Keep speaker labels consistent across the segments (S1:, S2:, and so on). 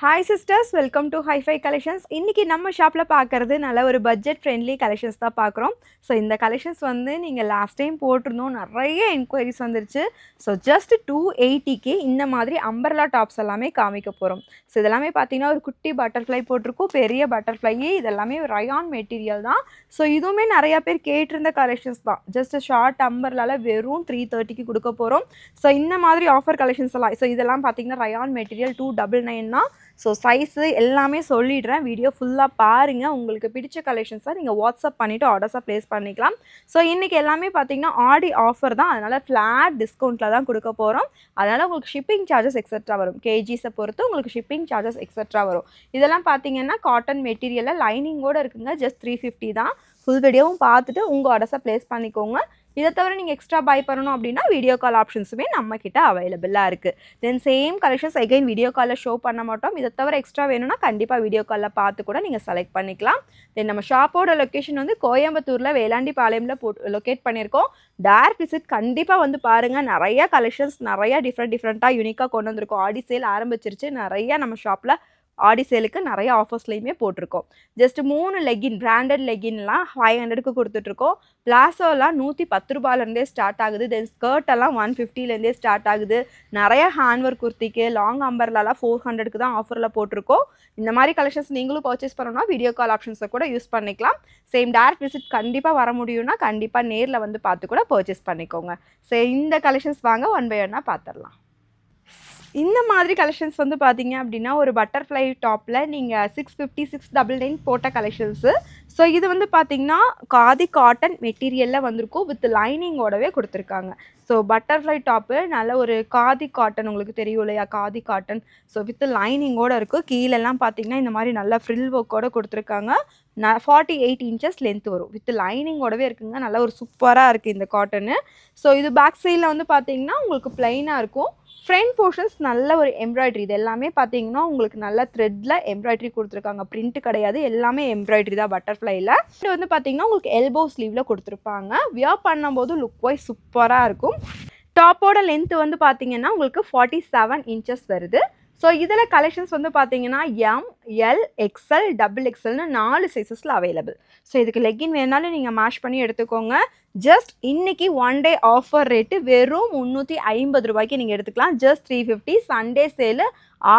S1: Hi sisters, welcome to Hi-Fi Collections. இன்னைக்கு நம்ம ஷாப்ல பார்க்கறது நல்ல ஒரு பட்ஜெட் ஃப்ரெண்ட்லி கலெக்ஷன்ஸ் தான் பார்க்குறோம். ஸோ இந்த கலெக்ஷன்ஸ் வந்து நீங்கள் லாஸ்ட் டைம் போட்டிருந்தோம், நிறைய என்கொயரிஸ் வந்துருச்சு. ஸோ ஜஸ்ட் 280க்கு இந்த மாதிரி அம்பர்லா டாப்ஸ் எல்லாமே காமிக்க போகிறோம். ஸோ இதெல்லாமே பார்த்தீங்கன்னா ஒரு குட்டி பட்டர்ஃப்ளை போட்டிருக்கோம், பெரிய பட்டர்ஃப்ளை, இதெல்லாமே ரயான் மெட்டீரியல் தான். ஸோ இதுவுமே நிறையா பேர் கேட்டிருந்த கலெக்ஷன்ஸ் தான். ஜஸ்ட் ஷார்ட் அம்பர்லால வெறும் 330க்கு கொடுக்க போகிறோம். ஸோ இந்த மாதிரி ஆஃபர் கலெக்ஷன்ஸ் எல்லாம், ஸோ இதெல்லாம் பார்த்தீங்கன்னா ரயான் மெட்டீரியல் 299 தான். ஸோ சைஸு எல்லாமே சொல்லிடுறேன், வீடியோ ஃபுல்லாக பாருங்கள். உங்களுக்கு பிடிச்ச கலெக்ஷன்ஸை நீங்கள் வாட்ஸ்அப் பண்ணிவிட்டு ஆர்டர்ஸாக ப்ளேஸ் பண்ணிக்கலாம். ஸோ இன்றைக்கி எல்லாமே பார்த்தீங்கன்னா ஆடி ஆஃபர் தான், அதனால் ஃப்ளாட் டிஸ்கவுண்ட்டில் தான் கொடுக்க போகிறோம். அதனால் உங்களுக்கு ஷிப்பிங் சார்ஜஸ் எக்ஸட்ரா வரும், கேஜிஸை பொறுத்து உங்களுக்கு ஷிப்பிங் சார்ஜஸ் எக்ஸட்ரா வரும். இதெல்லாம் பார்த்தீங்கன்னா காட்டன் மெட்டீரியலில் லைனிங்கோடு இருக்குங்க, ஜஸ்ட் 350 தான். ஃபுல் வீடியோவும் பார்த்துட்டு உங்கள் ஆர்டர்ஸை ப்ளேஸ் பண்ணிக்கோங்க. இதை தவிர நீங்கள் எக்ஸ்ட்ரா பை பண்ணணும் அப்படின்னா வீடியோ கால் ஆப்ஷன்ஸுமே நம்மக்கிட்ட அவைலபிளாக இருக்குது. Then same collections again video காலில் ஷோ பண்ண மாட்டோம். இதை தவிர எக்ஸ்ட்ரா வேணும்னா கண்டிப்பாக வீடியோ காலில் பார்த்து கூட நீங்கள் செலக்ட் பண்ணிக்கலாம். தென் நம்ம ஷாப்போட லொக்கேஷன் வந்து கோயம்புத்தூரில் வேளாண்டி பாளையமில் லொக்கேட் பண்ணியிருக்கோம். டேரக்ட் விசிட் கண்டிப்பாக வந்து பாருங்கள். நிறைய கலெக்ஷன்ஸ் நிறையா டிஃப்ரெண்ட்டாக யூனிக்காக கொண்டு வந்திருக்கோம். ஆடி சேல் ஆரம்பிச்சிருச்சு, நிறையா நம்ம ஷாப்பில் ஆடி சேலுக்கு நிறைய ஆஃபர்ஸ்லையுமே போட்டிருக்கோம். ஜஸ்ட் 3 லெகின், பிராண்டட் லெகின்லாம் 500க்கு கொடுத்துட்ருக்கோம். பிளாசோலாம் 110 ரூபாயிலேருந்தே ஸ்டார்ட் ஆகுது. தென் ஸ்கர்ட் எல்லாம் 150லேருந்தே ஸ்டார்ட் ஆகுது. நிறைய ஹேண்ட் ஒர்க் குர்த்திக்கு லாங் அம்பர்லாலாம் 400க்கு தான் ஆஃபரில் போட்டிருக்கோம். இந்த மாதிரி கலெக்ஷன்ஸ் நீங்களும் பர்ச்சேஸ் பண்ணணும்னா வீடியோ கால் ஆப்ஷன்ஸை கூட யூஸ் பண்ணிக்கலாம். சேம் டேரக்ட் விசிட் கண்டிப்பாக வர முடியும்னா கண்டிப்பாக நேரில் வந்து பார்த்து கூட பர்ச்சேஸ் பண்ணிக்கோங்க. சரி, இந்த கலெக்ஷன்ஸ் வாங்க ஒன் பை ஒன்னாக பார்த்துடலாம். இந்த மாதிரி கலெக்ஷன்ஸ் வந்து பார்த்தீங்க அப்படின்னா ஒரு பட்டர்ஃப்ளை டாப்பில் நீங்கள் 650 699 போட்ட கலெக்ஷன்ஸு. ஸோ இது வந்து பார்த்திங்கன்னா காதி காட்டன் மெட்டீரியலில் வந்திருக்கும், வித் லைனிங்கோடவே கொடுத்துருக்காங்க. ஸோ பட்டர்ஃப்ளை டாப்பு நல்ல ஒரு காதி காட்டன், உங்களுக்கு தெரியும் இல்லையா, காதி காட்டன். ஸோ வித் லைனிங்கோடு இருக்கும். கீழெல்லாம் பார்த்திங்கன்னா இந்த மாதிரி நல்ல ஃப்ரில் ஒர்க்கோடு கொடுத்துருக்காங்க. 48 இன்ச்சஸ் லென்த் வரும், வித் லைனிங்கோடவே இருக்குங்க. நல்ல ஒரு சூப்பராக இருக்குது இந்த காட்டனு. ஸோ இது பேக் சைடில் வந்து பார்த்திங்கன்னா உங்களுக்கு ப்ளைனாக இருக்கும். ஃப்ரண்ட் போர்ஷன்ஸ் நல்ல ஒரு எம்ப்ராய்டரி, இது எல்லாமே பார்த்தீங்கன்னா உங்களுக்கு நல்ல த்ரெட்டில் எம்ப்ராய்டரி கொடுத்துருக்காங்க, பிரிண்ட் கிடையாது, எல்லாமே எம்ப்ராய்டரி தான் பட்டர்ஃப்ளைல. இது வந்து பார்த்தீங்கன்னா உங்களுக்கு எல்போ ஸ்லீவில் கொடுத்துருப்பாங்க. வியர் பண்ணும்போது லுக் வைஸ் சூப்பராக இருக்கும். டாப்போட லென்த் வந்து பார்த்தீங்கன்னா உங்களுக்கு 47 இன்ச்சஸ் வருது. ஸோ இதில் கலெக்ஷன்ஸ் வந்து பார்த்தீங்கன்னா எம், எல், எக்ஸ்எல், டபுள் எக்ஸ்எல்னு 4 சைஸஸில் அவைலபிள். ஸோ இதுக்கு லெக்கின் வேணாலும் நீங்கள் மேஷ் பண்ணி எடுத்துக்கோங்க. ஜஸ்ட் இன்னைக்கு ஒன் டே ஆஃபர் ரேட்டு வெறும் 350 ரூபாய்க்கு நீங்கள் எடுத்துக்கலாம். ஜஸ்ட் 350. சண்டே சேலு,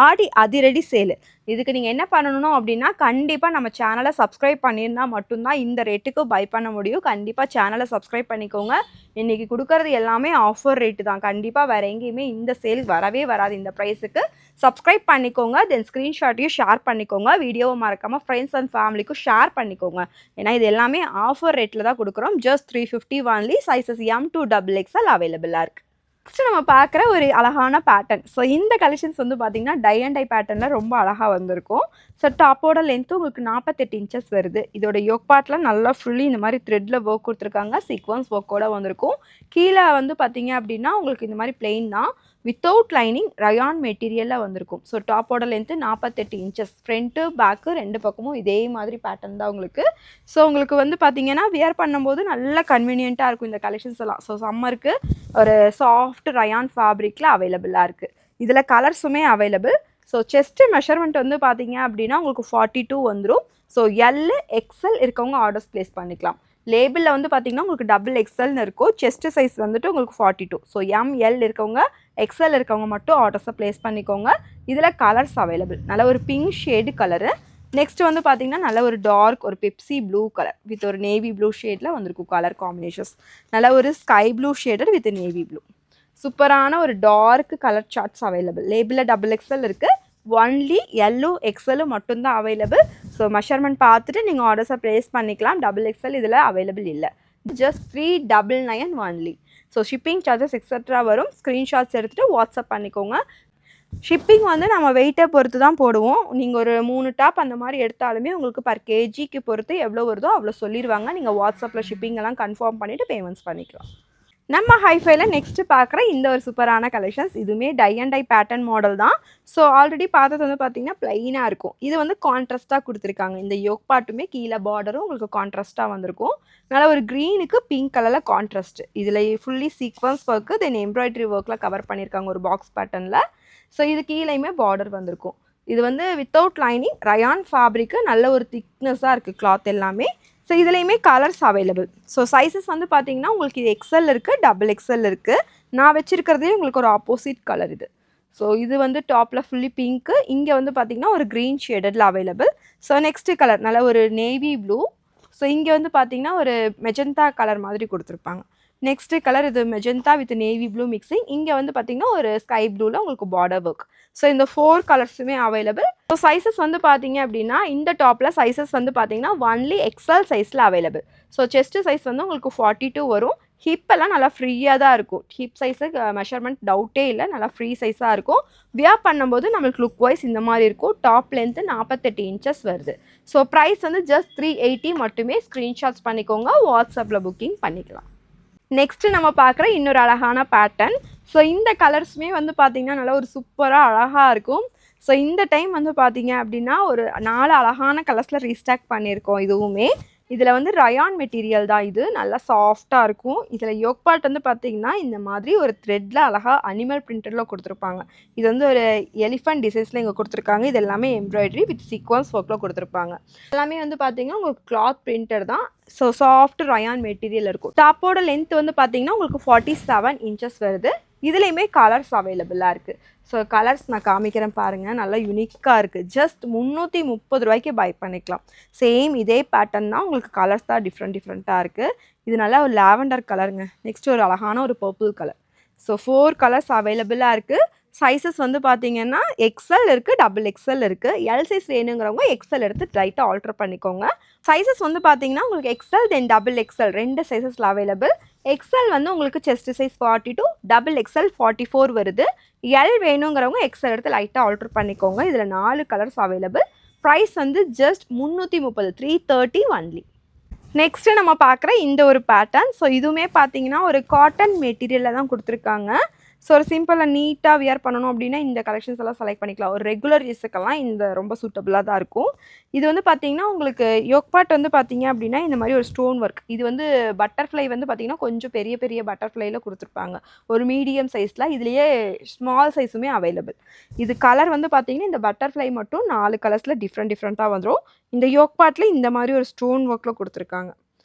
S1: ஆடி அதிரடி சேலு. இதுக்கு நீங்கள் என்ன பண்ணணும் அப்படின்னா கண்டிப்பாக நம்ம சேனலை சப்ஸ்கிரைப் பண்ணியிருந்தால் மட்டும்தான் இந்த ரேட்டுக்கு பை பண்ண முடியும். கண்டிப்பாக சேனலை சப்ஸ்கிரைப் பண்ணிக்கோங்க. இன்றைக்கி கொடுக்கறது எல்லாமே ஆஃபர் ரேட்டு தான், கண்டிப்பாக வேறு எங்கேயுமே இந்த சேல் வரவே வராது இந்த ப்ரைஸுக்கு. சப்ஸ்கிரைப் பண்ணிக்கோங்க. தென் ஸ்க்ரீன்ஷாட்டையும் ஷேர் பண்ணிக்கோங்க. வீடியோவை மறக்காமல் ஃப்ரெண்ட்ஸ் அண்ட் ஃபேமிலிக்கும் ஷேர் பண்ணிக்கோங்க. ஏன்னா இது எல்லாமே ஆஃபர் ரேட்டில் தான் கொடுக்குறோம். Just 350 only. Sizes M to XXL அவைலபிளாக இருக்குது. நெக்ஸ்ட் நம்ம பார்க்குற ஒரு அழகான பேட்டர்ன். ஸோ இந்த கலெக்ஷன்ஸ் வந்து பார்த்திங்கன்னா டை அண்ட் டை பேட்டர்னில் ரொம்ப அழகாக வந்திருக்கும். ஸோ டாப்போட லென்த்து உங்களுக்கு 48 இன்ச்சஸ் வருது. இதோட யோக் பார்ட்டில் நல்லா ஃபுல்லி இந்த மாதிரி த்ரெட்டில் ஒர்க் கொடுத்துருக்காங்க, சீக்வன்ஸ் ஒர்க்கோடு வந்திருக்கும். கீழே வந்து பார்த்திங்க அப்படின்னா உங்களுக்கு இந்த மாதிரி பிளெயின் தான், வித்தவுட் லைனிங் ரயான் மெட்டீரியலில் வந்திருக்கும். ஸோ டாப்போட லென்த்து 48 இன்ச்சஸ். ஃப்ரண்ட்டு பேக்கு ரெண்டு பக்கமும் இதே மாதிரி பேட்டர்ன் தான் உங்களுக்கு. ஸோ உங்களுக்கு வந்து பார்த்திங்கன்னா வியர் பண்ணும்போது நல்லா கன்வீனியண்ட்டாக இருக்கும் இந்த கலெக்ஷன்ஸ் எல்லாம். ஸோ சம்மருக்கு ஒரு சாஃப்ட் ரயான் ஃபேப்ரிக்கில் அவைலபிளாக இருக்குது. இதில் கலர்ஸுமே அவைலபிள். ஸோ செஸ்ட்டு மெஷர்மெண்ட் வந்து பார்த்தீங்க அப்படின்னா உங்களுக்கு 42 வந்துடும். ஸோ எல், எக்ஸ்எல் இருக்கவங்க ஆர்டர்ஸ் ப்ளேஸ் பண்ணிக்கலாம். லேபிளில் வந்து பார்த்திங்கன்னா உங்களுக்கு டபுள் எக்ஸ்எல்னு இருக்கும். செஸ்ட்டு சைஸ் வந்துட்டு உங்களுக்கு 42. ஸோ எம், எல் இருக்கவங்க, எக்ஸ்எல் இருக்கவங்க மட்டும் ஆர்டர்ஸை ப்ளேஸ் பண்ணிக்கோங்க. இதில் கலர்ஸ் அவைலபிள். நல்ல ஒரு பிங்க் ஷேடு கலரு. நெக்ஸ்ட் வந்து பார்த்திங்கன்னா நல்ல ஒரு டார்க் ஒரு பெப்சி ப்ளூ கலர் வித் ஒரு நேவி ப்ளூ ஷேடில் வந்திருக்கும் கலர் காம்பினேஷன்ஸ். நல்ல ஒரு sky blue shaded with navy blue. சூப்பரான ஒரு டார்க் கலர் சார்ட்ஸ் அவைலபிள். லேபிளில் டபுள் எக்ஸ்எல் இருக்குது. ஒன்லி எல்லோ எக்ஸ்எல்லும் மட்டும்தான் அவைலபிள். ஸோ மெஷர்மெண்ட் பார்த்துட்டு நீங்கள் ஆர்டர்ஸை ப்ளேஸ் பண்ணிக்கலாம். டபுள் எக்ஸ்எல் இதில் அவைலபிள் இல்லை. Just 399 only. So shipping charges extra வரும். ஸ்க்ரீன்ஷாட்ஸ் எடுத்துகிட்டு வாட்ஸ்அப் பண்ணிக்கோங்க. ஷிப்பிங் வந்து நம்ம வெயிட்டை பொறுத்து தான் போடுவோம். நீங்கள் ஒரு 3 டாப் அந்த மாதிரி எடுத்தாலுமே உங்களுக்கு பர் கேஜிக்கு பொறுத்து எவ்வளோ வருதோ அவ்வளோ சொல்லிடுவாங்க. நீங்கள் வாட்ஸ்அப்பில் ஷிப்பிங் எல்லாம் கன்ஃபார்ம் பண்ணிவிட்டு பேமெண்ட்ஸ் பண்ணிக்கலாம். நம்ம ஹைஃபைல நெக்ஸ்ட்டு பார்க்குற இந்த ஒரு சூப்பரான கலெக்ஷன்ஸ், இதுவுமே tie and tie pattern model தான். ஸோ ஆல்ரெடி பார்த்தது வந்து பார்த்திங்கன்னா ப்ளைனாக இருக்கும். இது வந்து கான்ட்ராஸ்ட்டாக கொடுத்துருக்காங்க. இந்த யோக் பார்ட்டுமே கீழே பார்டரும் உங்களுக்கு கான்ட்ராஸ்ட்டாக வந்திருக்கும். நல்லா ஒரு க்ரீனுக்கு பிங்க் கலரில் கான்ட்ராஸ்ட். இதில் ஃபுல்லி சீக்வன்ஸ் ஒர்க்கு, தென் எம்ப்ராய்டரி ஒர்க்கில் கவர் பண்ணியிருக்காங்க ஒரு பாக்ஸ் பேட்டர்னில். ஸோ இது கீழேயுமே பார்டர் வந்திருக்கும். இது வந்து வித்தவுட் லைனிங் ரயான் ஃபேப்ரிக்கு நல்ல ஒரு திக்னஸாக இருக்குது கிளாத் எல்லாமே. ஸோ இதுலேயுமே கலர்ஸ் அவைலபிள். ஸோ சைஸஸ் வந்து பார்த்தீங்கன்னா உங்களுக்கு இது எக்ஸ்எல் இருக்குது, டபுள் எக்ஸ்எல் இருக்குது. நான் வச்சுருக்கிறதே உங்களுக்கு ஒரு ஆப்போசிட் கலர் இது. ஸோ இது வந்து டாப்பில் ஃபுல்லி பிங்க்கு, இங்கே வந்து பார்த்தீங்கன்னா ஒரு க்ரீன் ஷேடடில் அவைலபிள். ஸோ நெக்ஸ்ட்டு கலர் நல்ல ஒரு நேவி ப்ளூ. ஸோ இங்கே வந்து பார்த்தீங்கன்னா ஒரு மெஜந்தா கலர் மாதிரி கொடுத்துருப்பாங்க. நெக்ஸ்ட்டு கலர் இது magenta with navy blue mixing. இங்கே வந்து பார்த்தீங்கன்னா ஒரு ஸ்கை ப்ளூவில் உங்களுக்கு பார்டர் ஒர்க். ஸோ இந்த 4 கலர்ஸுமே அவைலபிள். ஸோ சைஸஸ் வந்து பார்த்தீங்க அப்படின்னா இந்த டாப்பில் சைஸஸ் வந்து பார்த்தீங்கன்னா ஒன்லி எக்ஸ்எல் சைஸில் அவைலபிள். ஸோ செஸ்ட்டு சைஸ் வந்து உங்களுக்கு 42 வரும். ஹிப்பெல்லாம் நல்லா ஃப்ரீயாக தான் இருக்கும். ஹிப் சைஸுக்கு மெஷர்மெண்ட் டவுட்டே இல்லை, நல்லா ஃப்ரீ சைஸாக இருக்கும். வியர் பண்ணும்போது நம்மளுக்கு லுக் வைஸ் இந்த மாதிரி இருக்கும். டாப் லென்த்து 48 இன்ச்சஸ் வருது. ஸோ ப்ரைஸ் வந்து ஜஸ்ட் 380 மட்டுமே. ஸ்க்ரீன்ஷாட்ஸ் பண்ணிக்கோங்க, வாட்ஸ்அப்பில் புக்கிங் பண்ணிக்கலாம். நெக்ஸ்ட்டு நம்ம பார்க்குற இன்னொரு அழகான பேட்டர்ன். ஸோ இந்த கலர்ஸுமே வந்து பார்த்திங்கன்னா நல்லா ஒரு சூப்பராக அழகாக இருக்கும். ஸோ இந்த டைம் வந்து பார்த்திங்க அப்படின்னா ஒரு 4 அழகான கலர்ஸில் ரீஸ்டாக் பண்ணியிருக்கோம். இதுவுமே இதில் வந்து ரயான் மெட்டீரியல் தான், இது நல்லா சாஃப்டாக இருக்கும். இதில் யோக் பார்ட் வந்து பார்த்திங்கன்னா இந்த மாதிரி ஒரு த்ரெட்டில் அழகாக அனிமல் பிரிண்டரில் கொடுத்துருப்பாங்க. இது வந்து ஒரு எலிஃபண்ட் டிசைன்ஸில் இங்கே கொடுத்துருக்காங்க. இது எல்லாமே எம்ப்ராய்டரி வித் சீக்வன்ஸ் ஒர்க்கில் கொடுத்துருப்பாங்க. எல்லாமே வந்து பார்த்திங்கன்னா உங்களுக்கு கிளாத் பிரிண்டர் தான். ஸோ சாஃப்ட் ரயான் மெட்டீரியல் இருக்கும். டாப்போட லென்த் வந்து பார்த்திங்கன்னா உங்களுக்கு 47 இன்ச்சஸ் வருது. இதுலேயுமே கலர்ஸ் அவைலபிளாக இருக்குது. ஸோ கலர்ஸ் நான் காமிக்கிறேன் பாருங்கள், நல்லா யூனிக்காக இருக்குது. ஜஸ்ட் 330 ரூபாய்க்கு பை பண்ணிக்கலாம். சேம் இதே பேட்டர்ன் தான், உங்களுக்கு கலர்ஸ் தான் டிஃப்ரெண்ட்டாக இருக்குது. இது நல்லா ஒரு லாவெண்டர் கலருங்க. நெக்ஸ்ட் ஒரு அழகான ஒரு பர்பிள் கலர். ஸோ 4 கலர்ஸ் அவைலபிளாக இருக்குது. சைஸஸ் வந்து பார்த்தீங்கன்னா எக்ஸ்எல் இருக்குது, டபுள் எக்ஸ்எல் இருக்குது. எல் சைஸ் வேணுங்கிறவங்க எக்ஸ்எல் எடுத்து ரைட்டாக ஆல்ட்ரு பண்ணிக்கோங்க. சைஸஸ் வந்து பார்த்தீங்கன்னா உங்களுக்கு எக்ஸ்எல் தென் டபுள் எக்ஸ்எல் 2 சைஸஸில் அவைலபிள். எக்ஸ்எல் வந்து உங்களுக்கு செஸ்ட் சைஸ் 42, டபுள் எக்ஸ்எல் 44 வருது. எல் வேணுங்கிறவங்க எக்ஸ்எல் எடுத்து லைட்டாக ஆல்ட்ரு பண்ணிக்கோங்க. இதில் 4 கலர்ஸ் அவைலபிள். ப்ரைஸ் வந்து ஜஸ்ட் 330, 330 ஒன்லி. நெக்ஸ்ட்டு நம்ம பார்க்குற இந்த ஒரு பேட்டர்ன். ஸோ இதுவுமே பார்த்தீங்கன்னா ஒரு காட்டன் மெட்டீரியலில் தான் கொடுத்துருக்காங்க. ஸோ ஒரு சிம்பிளாக நீட்டாக வியர் பண்ணணும் அப்படின்னா இந்த கலெக்ஷன்ஸ் எல்லாம் செலக்ட் பண்ணிக்கலாம். ஒரு ரெகுலர் யூஸுக்கெல்லாம் இந்த ரொம்ப சூட்டபுளாக தான் இருக்கும். இது வந்து பார்த்திங்கன்னா உங்களுக்கு யோக் பார்ட் வந்து பார்த்திங்க அப்படின்னா இந்த மாதிரி ஒரு ஸ்டோன் ஒர்க். இது வந்து பட்டர்ஃப்ளை வந்து பார்த்திங்கன்னா கொஞ்சம் பெரிய பட்டர்ஃப்ளையில் கொடுத்துருப்பாங்க. ஒரு மீடியம் சைஸில், இதுலேயே ஸ்மால் சைஸுமே அவைலபிள். இது கலர் வந்து பார்த்திங்கன்னா இந்த பட்டர்ஃப்ளை மட்டும் 4 கலர்ஸில் டிஃப்ரெண்ட்டாக வந்துடும். இந்த யோக் பார்ட்டில் இந்த மாதிரி ஒரு ஸ்டோன் ஒர்க்கில் கொடுத்துருக்காங்க.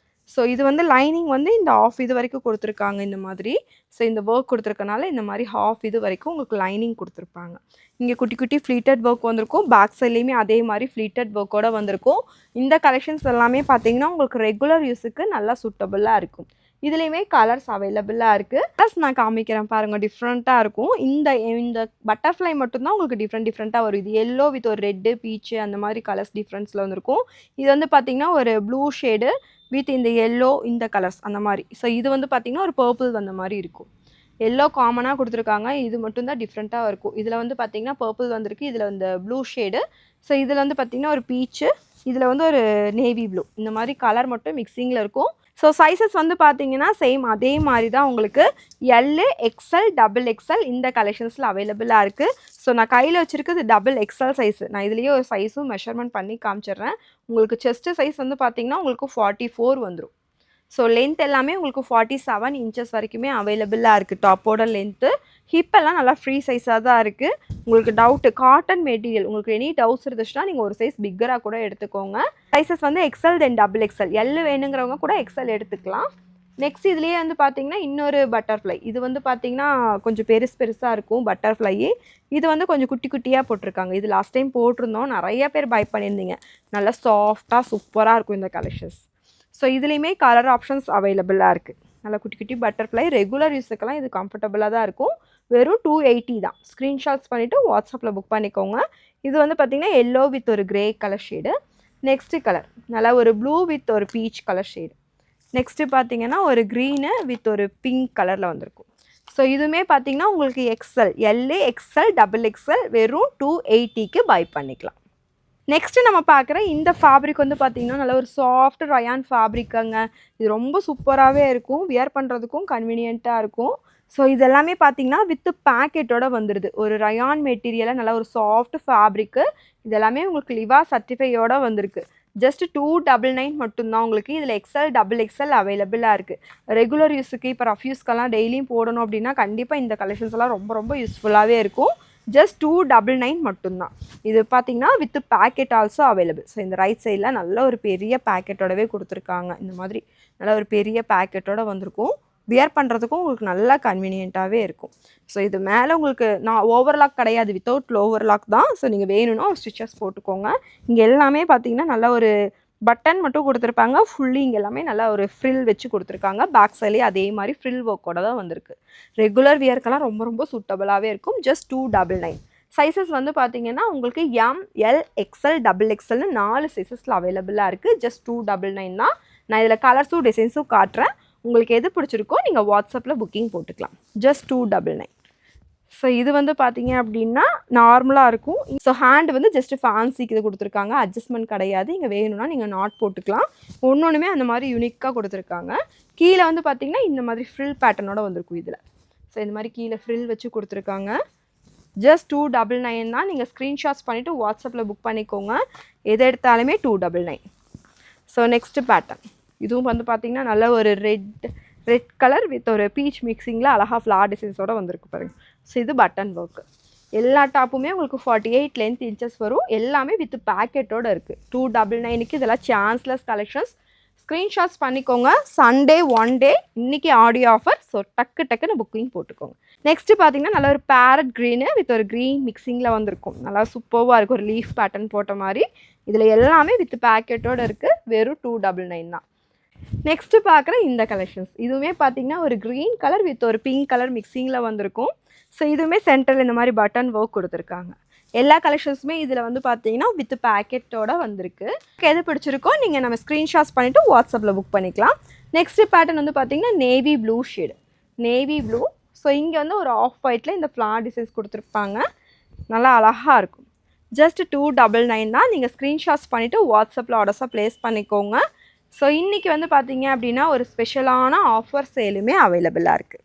S1: ஸோ இது வந்து லைனிங் வந்து இந்த ஆஃப் இது வரைக்கும் கொடுத்துருக்காங்க இந்த மாதிரி. ஸோ இந்த ஒர்க் கொடுத்துருக்கனால இந்த மாதிரி ஹாஃப் இது வரைக்கும் உங்களுக்கு லைனிங் கொடுத்துருப்பாங்க. இங்கே குட்டி ஃப்ளீட்டட் ஒர்க் வந்திருக்கும். பேக் சைட்லேயுமே அதே மாதிரி ஃப்ளீட்டட் ஒர்க்கோடு வந்திருக்கும். இந்த கலெக்ஷன்ஸ் எல்லாமே பார்த்தீங்கன்னா உங்களுக்கு ரெகுலர் யூஸுக்கு நல்லா சூட்டபுளாக இருக்கும். இதுலேயுமே கலர்ஸ் அவைலபிளாக இருக்குது. ப்ளஸ் நான் காமிக்கிறேன் பாருங்கள், டிஃப்ரெண்ட்டாக இருக்கும். இந்த பட்டர்ஃப்ளை மட்டும்தான் உங்களுக்கு டிஃப்ரெண்ட்டாக வரும். இது எல்லோ வித் ஒரு ரெட்டு பீச்சு அந்த மாதிரி கலர்ஸ் டிஃப்ரென்ஸில் வந்திருக்கும். இது வந்து பார்த்திங்கன்னா ஒரு ப்ளூ ஷேடு வித் இந்த எல்லோ இந்த கலர்ஸ் அந்த மாதிரி. ஸோ இது வந்து பார்த்திங்கன்னா ஒரு பர்பிள் வந்த மாதிரி இருக்கும். எல்லோ காமனாக கொடுத்துருக்காங்க, இது மட்டும்தான் டிஃப்ரெண்ட்டாக இருக்கும். இதில் வந்து பார்த்திங்கன்னா பர்பிள் வந்திருக்கு, இதில் வந்து ப்ளூ ஷேடு. ஸோ இதில் வந்து பார்த்திங்கன்னா ஒரு பீச்சு, இதில் வந்து ஒரு நேவி ப்ளூ, இந்த மாதிரி கலர் மட்டும் மிக்சிங்கில் இருக்கும். ஸோ சைஸஸ் வந்து பார்த்தீங்கன்னா சேம் அதே மாதிரி தான் உங்களுக்கு எல், எக்ஸ்எல், டபுள் எக்ஸ்எல் இந்த கலெக்ஷன்ஸில் அவைலபிளாக இருக்குது. ஸோ நான் கையில் வச்சுருக்குது டபுள் எக்ஸ்எல் சைஸு. நான் இதுலேயே ஒரு சைஸும் மெஷர்மெண்ட் பண்ணி காமிச்சிடுறேன். உங்களுக்கு செஸ்ட்டு சைஸ் வந்து பார்த்திங்கன்னா உங்களுக்கு 44 வந்துடும். ஸோ லென்த் எல்லாமே உங்களுக்கு 47 இன்ச்சஸ் வரைக்குமே அவைலபிளாக இருக்குது டாப்போட லென்த்து. ஹிப்பெல்லாம் நல்லா ஃப்ரீ சைஸாக தான் இருக்குது. உங்களுக்கு டவுட்டு காட்டன் மெட்டீரியல், உங்களுக்கு எனி டவுட்ஸ் இருந்துச்சுன்னா நீங்கள் ஒரு சைஸ் பிக்கராக கூட எடுத்துக்கோங்க. சைஸஸ் வந்து எக்ஸ்எல் தென் டபுள் எக்ஸ்எல், எல் வேணுங்கிறவங்க கூட எக்ஸ்எல் எடுத்துக்கலாம். நெக்ஸ்ட் இதுலேயே வந்து பார்த்திங்கன்னா இன்னொரு பட்டர்ஃப்ளை. இது வந்து பார்த்திங்கன்னா கொஞ்சம் பெருசாக இருக்கும் பட்டர்ஃப்ளை. இது வந்து கொஞ்சம் குட்டியாக போட்டிருக்காங்க. இது லாஸ்ட் டைம் போட்டிருந்தோம், நிறைய பேர் பை பண்ணியிருந்தீங்க. நல்லா சாஃப்டாக சூப்பராக இருக்கும் இந்த கலெக்ஷன்ஸ். ஸோ இதுலேயுமே கலர் ஆப்ஷன்ஸ் அவைலபிளாக இருக்குது. நல்லா குட்டி பட்டர்ஃப்ளை ரெகுலர் யூஸுக்கெல்லாம் இது கம்ஃபர்டபுளாக தான் இருக்கும். வெறும் 280 தான். ஸ்க்ரீன்ஷாட்ஸ் பண்ணிவிட்டு வாட்ஸ்அப்பில் புக் பண்ணிக்கோங்க. இது வந்து பார்த்திங்கன்னா எல்லோ வித் ஒரு grey colour shade. Next colour நல்லா ஒரு ப்ளூ வித் ஒரு பீச் கலர் ஷேடு. நெக்ஸ்ட்டு பார்த்திங்கன்னா ஒரு க்ரீனு வித் ஒரு பிங்க் கலரில் வந்திருக்கும். ஸோ இதுவுமே பார்த்திங்கன்னா உங்களுக்கு XL, L, XL, double XL வெறும் 280க்கு பை பண்ணிக்கலாம். நெக்ஸ்ட்டு நம்ம பார்க்குற இந்த ஃபேப்ரிக் வந்து பார்த்திங்கன்னா நல்ல ஒரு சாஃப்ட் ரயான் ஃபேப்ரிக்குங்க. இது ரொம்ப சூப்பராகவே இருக்கும், வியர் பண்ணுறதுக்கும் கன்வீனியண்ட்டாக இருக்கும். ஸோ இது எல்லாமே பார்த்திங்கன்னா வித்து பேக்கெட்டோட வந்துடுது. ஒரு ரயான் மெட்டீரியலாக நல்ல ஒரு சாஃப்ட் ஃபேப்ரிக்கு. இது எல்லாமே உங்களுக்கு லிவா சர்டிஃபையோடு வந்திருக்கு. ஜஸ்ட் 299 மட்டும்தான் உங்களுக்கு. இதில் எக்ஸ்எல், டபுள் எக்ஸ்எல் அவைலபிளாக இருக்குது. ரெகுலர் யூஸுக்கு இப்போ ரஃப் யூஸ்க்கெல்லாம் டெய்லியும் போடணும் அப்படின்னா கண்டிப்பாக இந்த கலெக்ஷன்ஸ் எல்லாம் ரொம்ப யூஸ்ஃபுல்லாகவே இருக்கும். ஜஸ்ட் 299 மட்டும்தான். இது பார்த்தீங்கன்னா with packet also available. So இந்த ரைட் சைடில் நல்ல ஒரு பெரிய பேக்கெட்டோடவே கொடுத்துருக்காங்க. இந்த மாதிரி நல்ல ஒரு பெரிய பேக்கெட்டோட வந்திருக்கும். வியர் பண்ணுறதுக்கும் உங்களுக்கு நல்லா கன்வீனியண்ட்டாகவே இருக்கும். ஸோ இது மேலே உங்களுக்கு நான் ஓவர்லாக் கிடையாது, வித்தவுட் ஓவர்லாக் தான். ஸோ நீங்கள் வேணும்னா ஒரு ஸ்டிச்சஸ் போட்டுக்கோங்க. இங்கே எல்லாமே பார்த்தீங்கன்னா நல்ல ஒரு பட்டன் மட்டும் கொடுத்துருப்பாங்க. ஃபுல்லி இங்கே எல்லாமே நல்லா ஒரு ஃப்ரில் வச்சு கொடுத்துருக்காங்க. பேக் சைட்லேயே அதே மாதிரி ஃப்ரில் ஒர்க்கோட தான் வந்திருக்கு. ரெகுலர் வியர்க்கெல்லாம் ரொம்ப ரொம்ப சூட்டபுளாகவே இருக்கும். ஜஸ்ட் 299. சைஸஸ் வந்து பார்த்தீங்கன்னா உங்களுக்கு ML XL XXLனு 4 சைஸஸில் அவைலபிளாக இருக்குது. ஜஸ்ட் 299 தான். நான் இதில் கலர்ஸும் டிசைன்ஸும் காட்டுறேன். உங்களுக்கு எது பிடிச்சிருக்கோ நீங்கள் வாட்ஸ்அப்பில் புக்கிங் போட்டுக்கலாம். ஜஸ்ட் 299. ஸோ இது வந்து பார்த்தீங்க அப்படின்னா நார்மலாக இருக்கும். ஸோ ஹேண்ட் வந்து ஜஸ்ட் ஃபேன்சிக்கு இது கொடுத்துருக்காங்க. அட்ஜஸ்ட்மெண்ட் கிடையாது. இங்கே வேணும்னா நீங்கள் நாட் போட்டுக்கலாம். ஒன்றுமே அந்த மாதிரி யூனிக்காக கொடுத்துருக்காங்க. கீழே வந்து பார்த்தீங்கன்னா இந்த மாதிரி ஃப்ரில் பேட்டர்னோட வந்திருக்கும் இதில். ஸோ இந்த மாதிரி கீழே ஃப்ரில் வச்சு கொடுத்துருக்காங்க. ஜஸ்ட் 299 தான். நீங்கள் ஸ்க்ரீன்ஷாட்ஸ் பண்ணிவிட்டு வாட்ஸ்அப்பில் புக் பண்ணிக்கோங்க. எது எடுத்தாலுமே 299. ஸோ நெக்ஸ்ட்டு பேட்டர்ன் இதுவும் வந்து பார்த்தீங்கன்னா நல்ல ஒரு ரெட் கலர் வித் ஒரு பீச் மிக்சிங்கில் அழகாக ஃப்ளார் டிசைன்ஸோடு வந்திருக்கு பாருங்கள். ஸோ இது பட்டன் ஒர்க்கு. எல்லா டாப்புமே உங்களுக்கு 48 லென்த் இன்ச்சஸ் வரும். எல்லாமே வித் பேக்கெட்டோடு இருக்குது. 299க்கு இதெல்லாம் சான்ஸ்லெஸ் கலெக்ஷன்ஸ். ஸ்க்ரீன்ஷாட்ஸ் பண்ணிக்கோங்க. சண்டே 1 டே இன்றைக்கி ஆடியோ ஆஃபர். ஸோ டக்குன்னு புக்கிங் போட்டுக்கோங்க. நெக்ஸ்ட்டு பார்த்தீங்கன்னா நல்ல ஒரு பேரட் க்ரீனு வித் ஒரு க்ரீன் மிக்சிங்கில் வந்திருக்கும். நல்லா சூப்பராக இருக்கும். ஒரு லீஃப் பேட்டர்ன் போட்ட மாதிரி. இதில் எல்லாமே வித் பேக்கெட்டோடு இருக்குது. வெறும் 299 தான். நெக்ஸ்ட்டு பார்க்குற இந்த கலெக்ஷன்ஸ் இதுவுமே பார்த்தீங்கன்னா ஒரு க்ரீன் கலர் வித் ஒரு பிங்க் கலர் மிக்சிங்கில் வந்திருக்கும். ஸோ இதுவுமே சென்டரில் இந்த மாதிரி பட்டன் ஒர்க் கொடுத்துருக்காங்க. எல்லா கலெக்ஷன்ஸுமே இதில் வந்து பார்த்தீங்கன்னா வித் பேக்கெட்டோட வந்திருக்கு. எது பிடிச்சிருக்கோ நீங்கள் நம்ம ஸ்க்ரீன்ஷாட்ஸ் பண்ணிவிட்டு வாட்ஸ்அப்பில் புக் பண்ணிக்கலாம். நெக்ஸ்ட்டு பேட்டர்ன் வந்து பார்த்தீங்கன்னா navy blue shade. Navy blue. So இங்கே வந்து ஒரு ஆஃப் ஒயிட்டில் இந்த ஃப்ளார் டிசைன்ஸ் கொடுத்துருப்பாங்க. நல்லா அழகாக இருக்கும். ஜஸ்ட் 299 தான். நீங்கள் ஸ்க்ரீன்ஷாட்ஸ் பண்ணிவிட்டு வாட்ஸ்அப்பில் ஆர்டர்ஸாக ப்ளேஸ் பண்ணிக்கோங்க. ஸோ இன்றைக்கி வந்து பார்த்தீங்க அப்படின்னா ஒரு ஸ்பெஷலான ஆஃபர் சேலுமே அவைலபிளாக இருக்குது.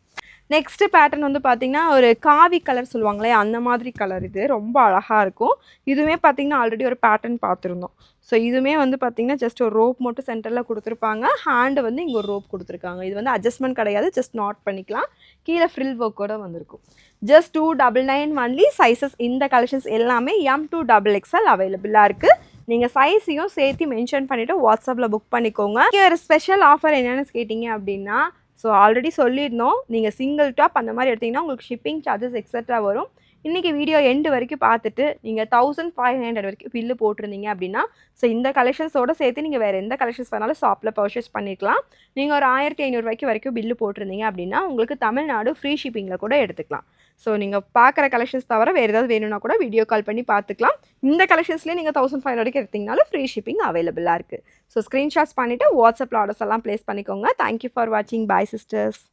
S1: நெக்ஸ்ட்டு பேட்டர்ன் வந்து பார்த்திங்கன்னா ஒரு காவி கலர் சொல்லுவாங்களே அந்த மாதிரி கலர். இது ரொம்ப அழகாக இருக்கும். இதுவுமே பார்த்திங்கன்னா ஆல்ரெடி ஒரு பேட்டர்ன் பார்த்துருந்தோம். ஸோ இதுவுமே வந்து பார்த்திங்கன்னா ஜஸ்ட் ஒரு ரோப் மட்டும் சென்டரில் கொடுத்துருப்பாங்க. ஹேண்டு வந்து இங்கே ஒரு ரோப் கொடுத்துருக்காங்க. இது வந்து அட்ஜஸ்ட்மெண்ட் கிடையாது, ஜஸ்ட் நாட் பண்ணிக்கலாம். கீழே ஃப்ரில் ஒர்க்கோட வந்திருக்கும். Just 299 only. சைஸஸ் இந்த கலெக்ஷன்ஸ் எல்லாமே M to XXL அவைலபிளாக இருக்குது. நீங்கள் சைஸையும் சேர்த்து மென்ஷன் பண்ணிவிட்டு வாட்ஸ்அப்பில் புக் பண்ணிக்கோங்க. இங்கே ஒரு ஸ்பெஷல் ஆஃபர் என்னென்னு கேட்டிங்க அப்படின்னா, ஸோ ஆல்ரெடி சொல்லியிருந்தோம், நீங்கள் சிங்கிள் டாப் அந்த மாதிரி எடுத்திங்கன்னா உங்களுக்கு ஷிப்பிங் சார்ஜஸ் எக்ஸட்ரா வரும். இன்றைக்கி வீடியோ எண்டு வரைக்கும் பார்த்துட்டு நீங்கள் 1500 வரைக்கும் பில்லு போட்டிருந்தீங்க அப்படின்னா, ஸோ இந்த கலெக்ஷன்ஸோடு சேர்த்து நீங்கள் வேறு எந்த கலெக்ஷன்ஸ் வேணாலும் ஷாப்பில் பர்ச்சேஸ் பண்ணிக்கலாம். நீங்கள் ஒரு 1500 வரைக்கும் பில்லு போட்டிருந்தீங்க அப்படின்னா உங்களுக்கு தமிழ்நாடு ஃப்ரீ ஷிப்பிங்கில் கூட எடுத்துக்கலாம். ஸோ நீங்கள் பார்க்குற கலெக்ஷன்ஸ் தவிர வேறு ஏதாவது வேணும்னா கூட வீடியோ கால் பண்ணி பார்த்துக்கலாம். இந்த கலெக்ஷன்ஸ்லேயே நீங்கள் 1500 வரைக்கும் எடுத்திங்கனாலும் ஃப்ரீ ஷிப்பிங் அவைலபிளாக இருக்குது. ஸோ ஸ்க்ரீன்ஷாட்ஸ் பண்ணிவிட்டு வாட்ஸ்அப்பில் ஆர்டர்ஸ் எல்லாம் ப்ளேஸ் பண்ணிக்கோங்க. தேங்க்யூ ஃபார் வாட்சிங். பாய் சிஸ்டர்ஸ்.